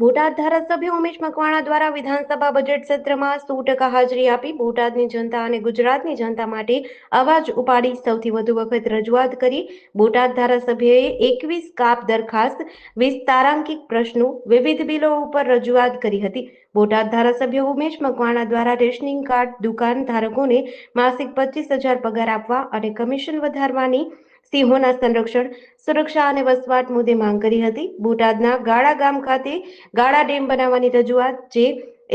બોટાદ ધારાસભ્ય ઉમેશ મકવાણા દ્વારા વિધાનસભા બજેટ સત્રમાં 100% હાજરી આપી બોટાદની જનતા અને ગુજરાતની જનતા માટે અવાજ ઉપાડી સૌથી વધુ વખત રજૂઆત કરી. બોટાદ ધારાસભ્યએ 21 કાપ દરખાસ્ત, 20 તારાંકિક પ્રશ્નો, વિવિધ બિલો ઉપર રજૂઆત કરી હતી. બોટાદ ધારાસભ્ય ઉમેશ મકવાણા દ્વારા રેશનિંગ કાર્ડ દુકાન ધારકોને માસિક 25,000 પગાર આપવા અને કમિશન વધારવાની સિંહોના સંરક્ષણ, સુરક્ષા અને વસવાટ મુદ્દે માંગ કરી હતી. બોટાદના ગાળા ગામ ખાતે ગાળા ડેમ બનાવવાની રજૂઆત, જે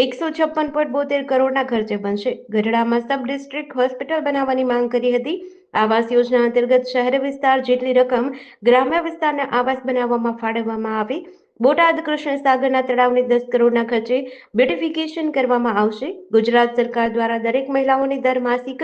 156.72 કરોડના ખર્ચે બનશે. ગઢડામાં સબ ડિસ્ટ્રિક્ટ હોસ્પિટલ બનાવવાની માંગ કરી હતી. આવાસ યોજના અંતર્ગત શહેરી વિસ્તાર જેટલી રકમ ગ્રામ્ય વિસ્તારના આવાસ બનાવવામાં ફાળવવામાં આવે. બોટાદ કૃષ્ણ સાગરના તળાવને 10 કરોડના ખર્ચે બ્યુટિફિકેશન કરવામાં આવશે. ગુજરાત સરકાર દ્વારા દરેક મહિલાઓને દર માસિક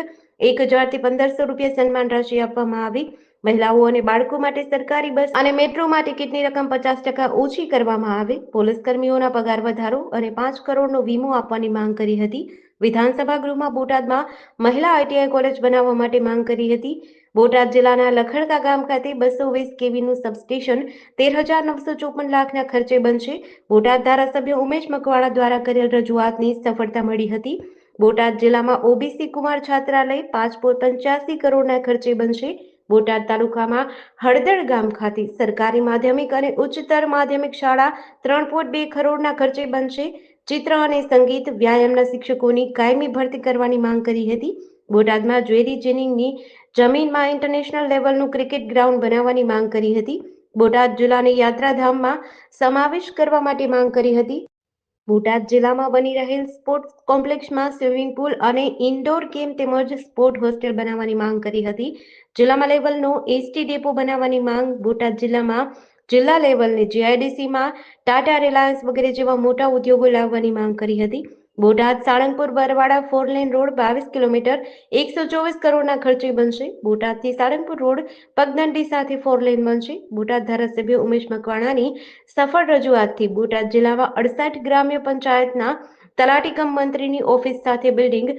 1,000 થી 1,500 રૂપિયા સન્માન રાશિ આપવામાં આવી. મહિલાઓ અને બાળકો માટે સરકારી બસ અને મેટ્રોમાં ટિકિટની રકમ 50% ઓછી કરવામાં આવે. પોલીસ કર્મીઓના પગાર વધારો અને 5 કરોડનો વીમો આપવાની માંગ કરી હતી. વિધાનસભા ગૃહમાં બોટાદમાં મહિલા ITI કોલેજ બનાવવા માટે માંગ કરી હતી. બોટાદ જિલ્લાના લખડકા ગામ ખાતે 220 kVનું સબસ્ટેશન 13,954 લાખના ખર્ચે બનશે. બોટાદ ધારાસભ્ય ઉમેશ મકવાણા દ્વારા કરેલ રજૂઆતની સફળતા મળી હતી. બોટાદ જિલ્લામાં OBC કુમાર છાત્રાલય 5.85 કરોડના ખર્ચે બનશે. બોટાદ તાલુકામાં હળદળ ગામ ખાતે સરકારી માધ્યમિક અને ઉચ્ચતર માધ્યમિક શાળા 3.2 કરોડના ખર્ચે બનશે. ચિત્ર અને સંગીત વ્યાયામના શિક્ષકોની કાયમી ભરતી કરવાની માંગ કરી હતી. બોટાદમાં જ્વેરી જેનિંગની જમીનમાં ઇન્ટરનેશનલ લેવલનું ક્રિકેટ ગ્રાઉન્ડ બનાવવાની માંગ કરી હતી. બોટાદ જિલ્લાને યાત્રાધામમાં સમાવેશ કરવા માટે માંગ કરી હતી. બોટાદ જિલ્લામાં બની રહેલ સ્પોર્ટ્સ કોમ્પ્લેક્સમાં સ્વિમિંગ પુલ અને ઇન્ડોર ગેમ તેમજ સ્પોર્ટ હોસ્ટેલ બનાવવાની માંગ કરી હતી. જિલ્લામાં લેવલનો એસટી ડેપો બનાવવાની માંગ. બોટાદ જિલ્લામાં જિલ્લા લેવલની GIDCમાં ટાટા, રિલાયન્સ વગેરે જેવા મોટા ઉદ્યોગો લાવવાની માંગ કરી હતી. Botad Salangpur Barwada 4 lane road 22 kilometre 124 કરોડના ખર્ચે બનશે. બોટાદથી સાળંગપુર રોડ પગદંડી સાથે 4 લેન બનશે. બોટાદ ધારાસભ્ય ઉમેશ મકવાણાની સફળ રજૂઆતથી બોટાદ જિલ્લામાં 68 ગ્રામ્ય પંચાયતના તલાટી કમ મંત્રીની ઓફિસ સાથે બિલ્ડિંગ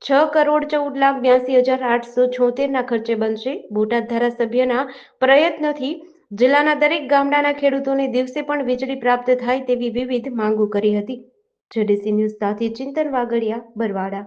6,14,82,876ના ખર્ચે બનશે. બોટાદ ધારાસભ્યના પ્રયત્નથી જિલ્લાના દરેક ગામડાના ખેડૂતોને દિવસે પણ વીજળી પ્રાપ્ત થાય તેવી વિવિધ માંગો કરી હતી. JDC ન્યૂઝ સાથે ચિંતન વાગડિયા, બરવાડા.